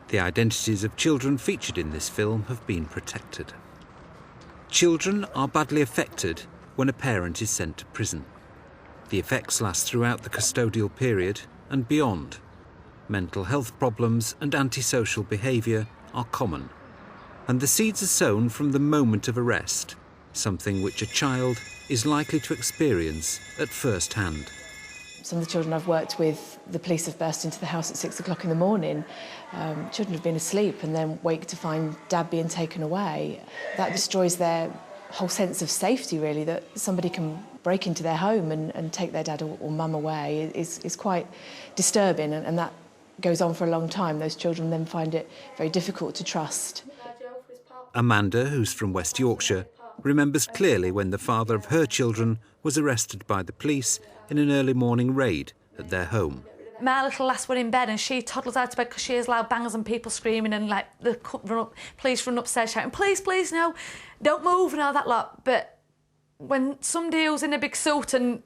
The identities of children featured in this film have been protected. Children are badly affected when a parent is sent to prison. The effects last throughout the custodial period and beyond. Mental health problems and antisocial behaviour are common. And the seeds are sown from the moment of arrest, something which a child is likely to experience at first hand. Some of the children I've worked with, the police have burst into the house at 6 o'clock in the morning. Children have been asleep and then wake to find Dad being taken away. That destroys their whole sense of safety, really, that somebody can break into their home and take their dad or mum away is quite disturbing, and that goes on for a long time. Those children then find it very difficult to trust. Amanda, who's from West Yorkshire, remembers clearly when the father of her children was arrested by the police in an early morning raid at their home. My little lass were in bed and she toddles out of bed because she hears loud bangs and people screaming and like the police run upstairs shouting, "Please, please, no, don't move," and all that lot. But when somebody who's in a big suit and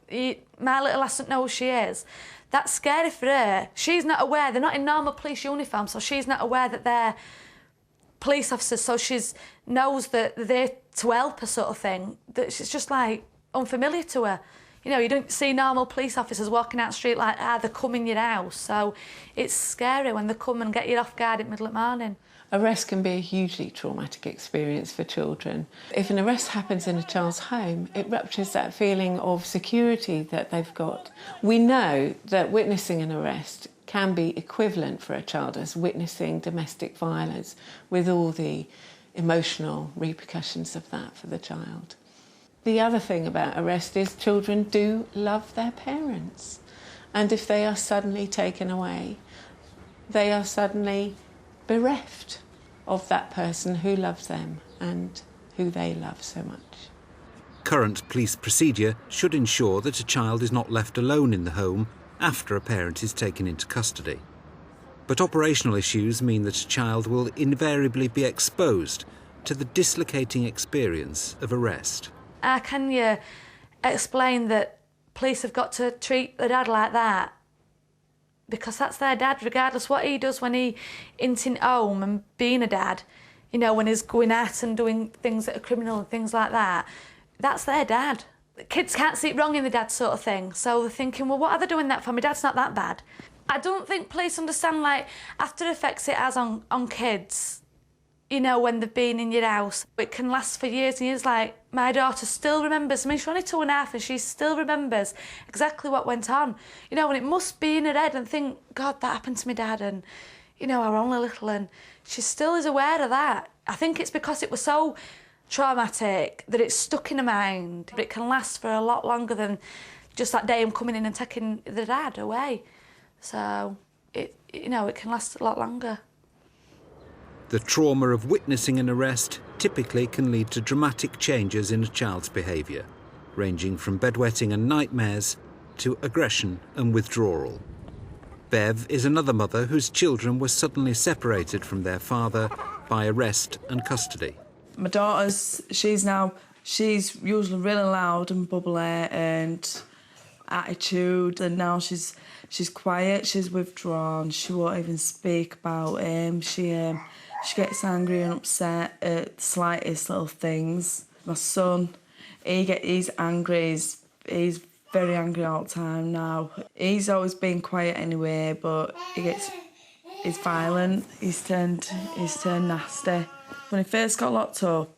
my little lass doesn't know who she is, that's scary for her. She's not aware, they're not in normal police uniform, so she's not aware that they're police officers, so she knows that they're there to help her, sort of thing. That it's just like unfamiliar to her. You know, you don't see normal police officers walking out the street like, they're coming your house. So it's scary when they come and get you off guard in the middle of the morning. Arrest can be a hugely traumatic experience for children. If an arrest happens in a child's home, it ruptures that feeling of security that they've got. We know that witnessing an arrest can be equivalent for a child as witnessing domestic violence, with all the emotional repercussions of that for the child. The other thing about arrest is children do love their parents, and if they are suddenly taken away, they are suddenly bereft of that person who loves them and who they love so much. Current police procedure should ensure that a child is not left alone in the home after a parent is taken into custody. But operational issues mean that a child will invariably be exposed to the dislocating experience of arrest. How can you explain that police have got to treat their dad like that? Because that's their dad, regardless what he does when he isn't in home and being a dad. You know, when he's going out and doing things that are criminal and things like that. That's their dad. The kids can't see it wrong in the dad, sort of thing. So they're thinking, well, what are they doing that for? My dad's not that bad. I don't think police understand, like, after effects it has on kids. You know, when they've been in your house, it can last for years and years. Like, my daughter still remembers, I mean, she's only 2.5 and she still remembers exactly what went on. You know, and it must be in her head and think, God, that happened to my dad, and, you know, I were only little, and she still is aware of that. I think it's because it was so traumatic that it's stuck in her mind. But it can last for a lot longer than just that day I'm coming in and taking the dad away. So, it can last a lot longer. The trauma of witnessing an arrest typically can lead to dramatic changes in a child's behaviour, ranging from bedwetting and nightmares to aggression and withdrawal. Bev is another mother whose children were suddenly separated from their father by arrest and custody. My daughter's, she's usually really loud and bubbly and attitude, and now she's quiet, she's withdrawn, she won't even speak about him. She gets angry and upset at the slightest little things. My son, he's angry, he's very angry all the time now. He's always been quiet anyway, but he's violent, he's turned nasty. When he first got locked up,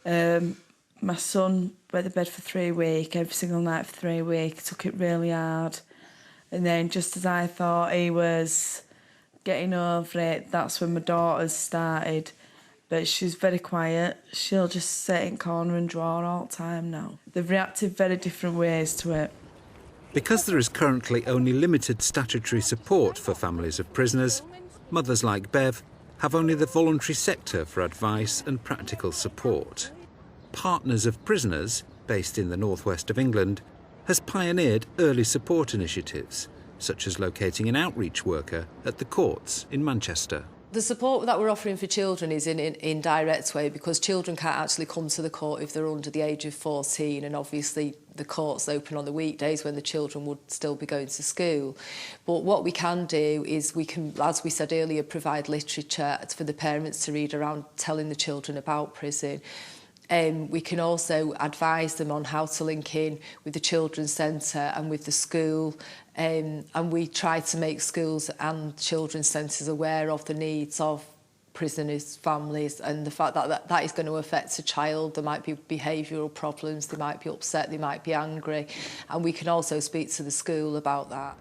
my son went to bed for 3 weeks, every single night for 3 weeks, took it really hard. And then just as I thought he was getting over it, that's when my daughter's started. But she's very quiet. She'll just sit in corner and draw all the time now. They've reacted very different ways to it. Because there is currently only limited statutory support for families of prisoners, mothers like Bev have only the voluntary sector for advice and practical support. Partners of Prisoners, based in the northwest of England, has pioneered early support initiatives, such as locating an outreach worker at the courts in Manchester. The support that we're offering for children is in an indirect way, because children can't actually come to the court if they're under the age of 14, and obviously the courts open on the weekdays when the children would still be going to school. But what we can do is we can, as we said earlier, provide literature for the parents to read around telling the children about prison. We can also advise them on how to link in with the children's centre and with the school, and we try to make schools and children's centres aware of the needs of prisoners' families and the fact that that is going to affect a child. There might be behavioural problems, they might be upset, they might be angry, and we can also speak to the school about that.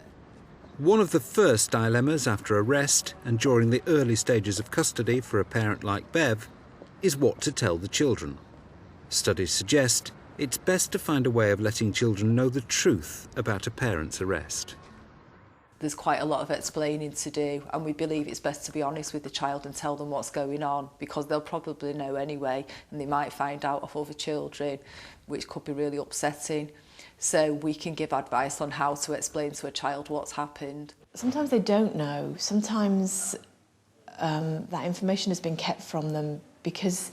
One of the first dilemmas after arrest and during the early stages of custody for a parent like Bev is what to tell the children. Studies suggest it's best to find a way of letting children know the truth about a parent's arrest. There's quite a lot of explaining to do, and we believe it's best to be honest with the child and tell them what's going on, because they'll probably know anyway, and they might find out of other children, which could be really upsetting. So we can give advice on how to explain to a child what's happened. Sometimes they don't know. Sometimes that information has been kept from them because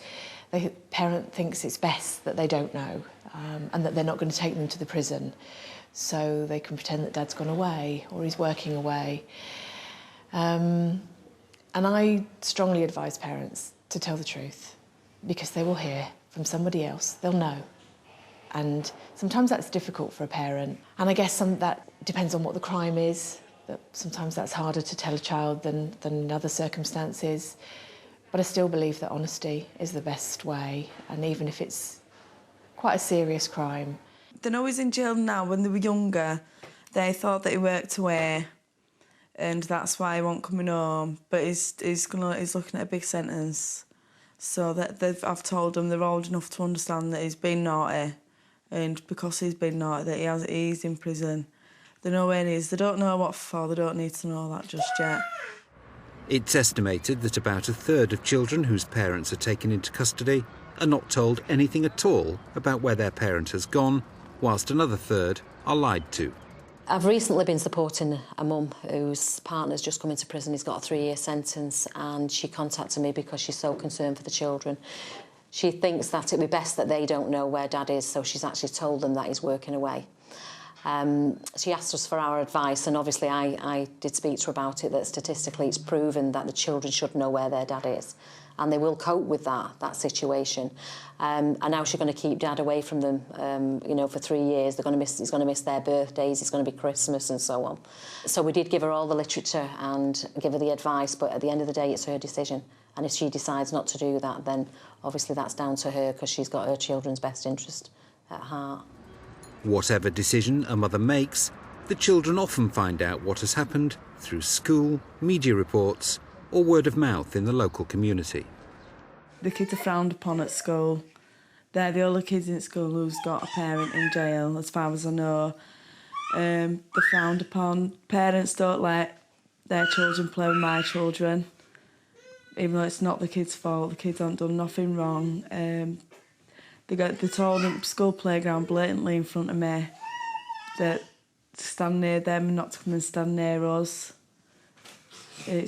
the parent thinks it's best that they don't know, and that they're not going to take them to the prison. So they can pretend that Dad's gone away or he's working away. And I strongly advise parents to tell the truth, because they will hear from somebody else, they'll know. And sometimes that's difficult for a parent. And I guess that depends on what the crime is. That sometimes that's harder to tell a child than in other circumstances. But I still believe that honesty is the best way, and even if it's quite a serious crime. They know he's in jail now. When they were younger, they thought that he worked away, and that's why he wasn't coming home. But he's looking at a big sentence. So I've told them they're old enough to understand that he's been naughty, and because he's been naughty, that he's in prison. They know where he is. They don't know what for. They don't need to know that just yet. It's estimated that about a third of children whose parents are taken into custody are not told anything at all about where their parent has gone, whilst another third are lied to. I've recently been supporting a mum whose partner's just come into prison. He's got a 3-year sentence, and she contacted me because she's so concerned for the children. She thinks that it'd be best that they don't know where Dad is, so she's actually told them that he's working away. She asked us for our advice, and obviously I did speak to her about it, that statistically it's proven that the children should know where their dad is, and they will cope with that situation. And now she's going to keep Dad away from them, for 3 years. He's going to miss their birthdays, it's going to be Christmas and so on. So we did give her all the literature and give her the advice, but at the end of the day it's her decision. And if she decides not to do that, then obviously that's down to her, because she's got her children's best interest at heart. Whatever decision a mother makes, the children often find out what has happened through school, media reports, or word of mouth in the local community. The kids are frowned upon at school. They're the only kids in school who's got a parent in jail, as far as I know. They're frowned upon. Parents don't let their children play with my children, even though it's not the kids' fault. The kids haven't done nothing wrong. They told them school playground blatantly in front of me that to stand near them and not to come and stand near us. They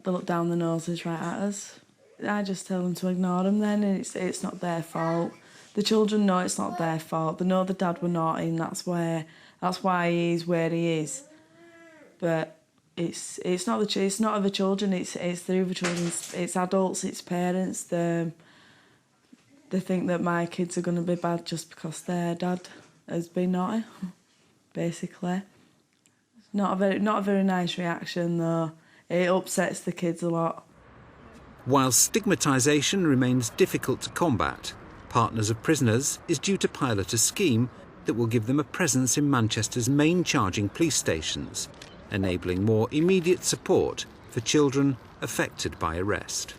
look down the noses right at us. I just tell them to ignore them then, and it's not their fault. The children know it's not their fault. They know the dad were naughty, and that's why he's where he is. But it's not the children. It's the other children. It's adults. It's parents. They think that my kids are going to be bad just because their dad has been naughty, basically. It's not a very nice reaction, though. It upsets the kids a lot. While stigmatisation remains difficult to combat, Partners of Prisoners is due to pilot a scheme that will give them a presence in Manchester's main charging police stations, enabling more immediate support for children affected by arrest.